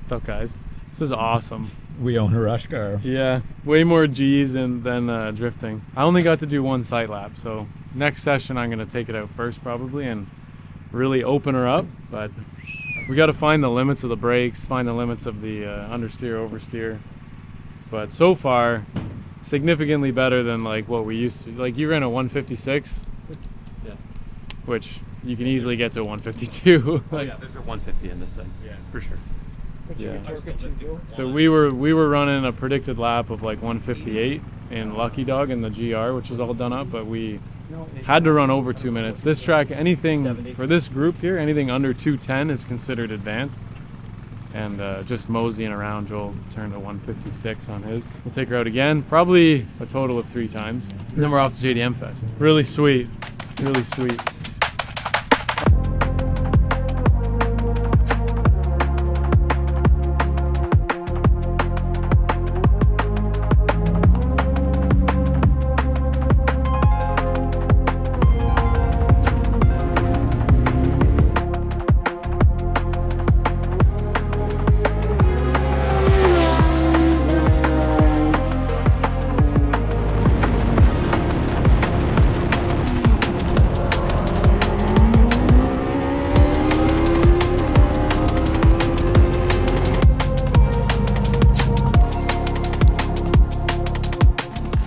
What's up, guys? This is awesome. We own a rush car. Yeah, way more G's than drifting. I only got to do one sight lap, so next session I'm gonna take it out first probably and really open her up. But we got to find the limits of the brakes, find the limits of the understeer, oversteer. But so far, significantly better than like what we used to. Like you ran a 156, Yeah. which you can easily get to a 152. Oh yeah, there's a 150 in this thing. Yeah. For sure. Yeah. So we were running a predicted lap of like 158 in Lucky Dog in the GR, which was all done up, but we had to run over 2 minutes. This track, anything for this group here, anything under 210 is considered advanced. And just moseying around, Joel turned a 156 on his. We'll take her out again, probably a total of 3 times. And then we're off to JDM Fest. Really sweet, really sweet.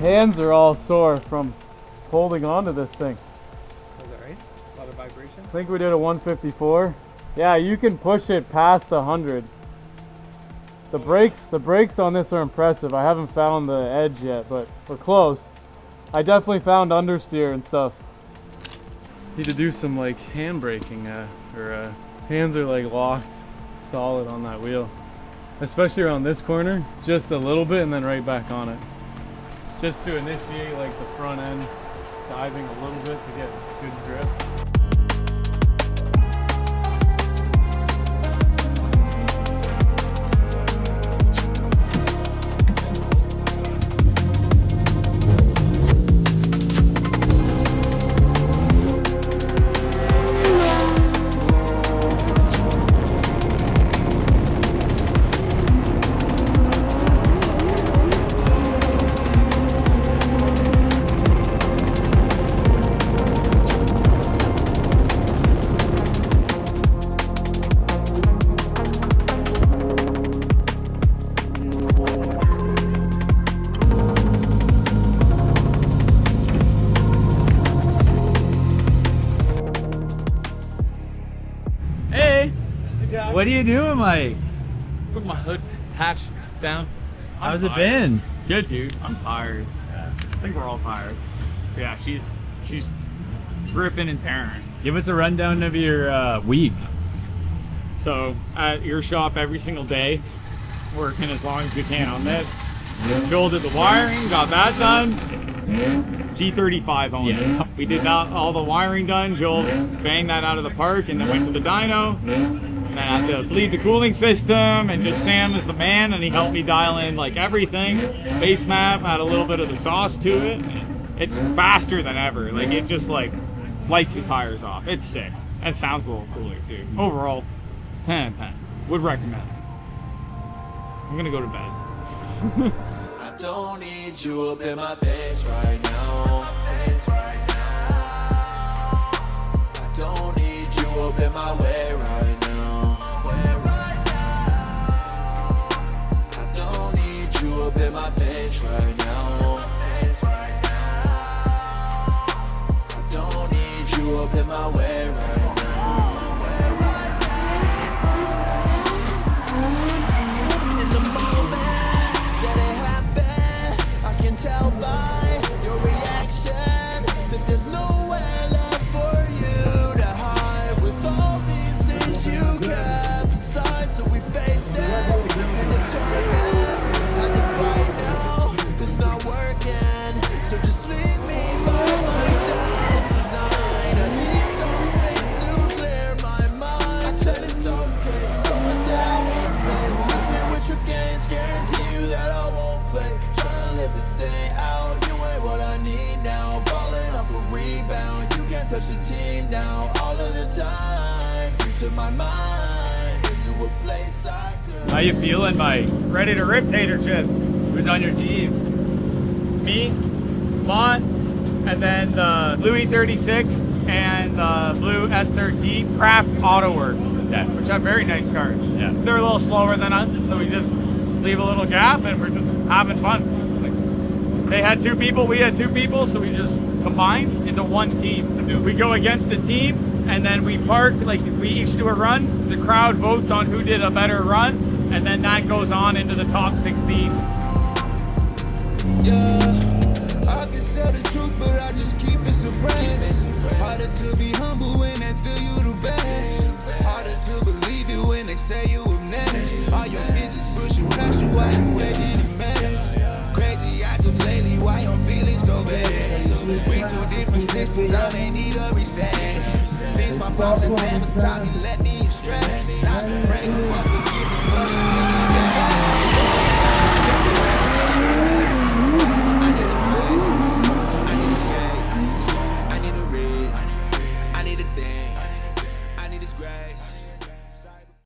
Hands are all sore from holding on to this thing. Was that right? A lot of vibration? I think we did a 154. Yeah, you can push it past the 100. The brakes on this are impressive. I haven't found the edge yet, but we're close. I definitely found understeer and stuff. Need to do some like hand braking, or hands are like locked solid on that wheel, especially around this corner. Just a little bit and then right back on it. Just to initiate like the front end diving a little bit to get good grip. What are you doing, Mike? Put my hood hatch down. How's it been? Good, dude. I'm tired. Yeah. I think we're all tired. Yeah, she's ripping and tearing. Give us a rundown of your week. So at your shop every single day, working as long as we can on this. Joel did the wiring, got that done. G35 on it. We did all the wiring done. Joel banged that out of the park and then went to the dyno. And then I had to bleed the cooling system, and just Sam is the man, and he helped me dial in like everything. Base map had a little bit of the sauce to it. It's faster than ever. Like it just like lights the tires off. It's sick. And sounds a little cooler too. Overall, 10 out of 10. Would recommend. I'm gonna go to bed. I don't need you up in my face right now. I don't need you up in my way right now. I don't need you up in my face right now. I don't need you up in my way right now. In the moment that it happened, I can tell by your reaction that there's nowhere left for you to hide. With all these things you kept inside, so we face it and determine. As of right now, it's not working, so just leave me by myself tonight. I need some space to clear my mind. I said it's okay, so I said I won't say. Miss me with your games, guarantee you that I won't play. Tryna live this thing out, you ain't what I need now. Balling off a rebound, you can't touch the team now. All of the time, you took my mind into a place I could How you feeling, Mike? Ready to rip tater chip. Who's on your team? Me, Mont, and then the Louis 36 and the blue S13 Craft Auto Works, Yeah. which have very nice cars. Yeah. They're a little slower than us, so we just leave a little gap and we're just having fun. Like, they had 2 people, we had 2 people, so we just combined into one team. We go against the team, and then we park, like we each do a run. The crowd votes on who did a better run, and then that goes on into the top 16. Yeah, I can sell the truth, but I just keep it suppressed. Harder to be humble when they feel you the best. Harder to believe you when they say you were next. All your bitches pushing past you while you waiting to mess. Crazy, I do lately, why I'm feeling so bad. We 2 different systems, I may need a reset. Things my pops and never taught me, let me stress. I've been praying for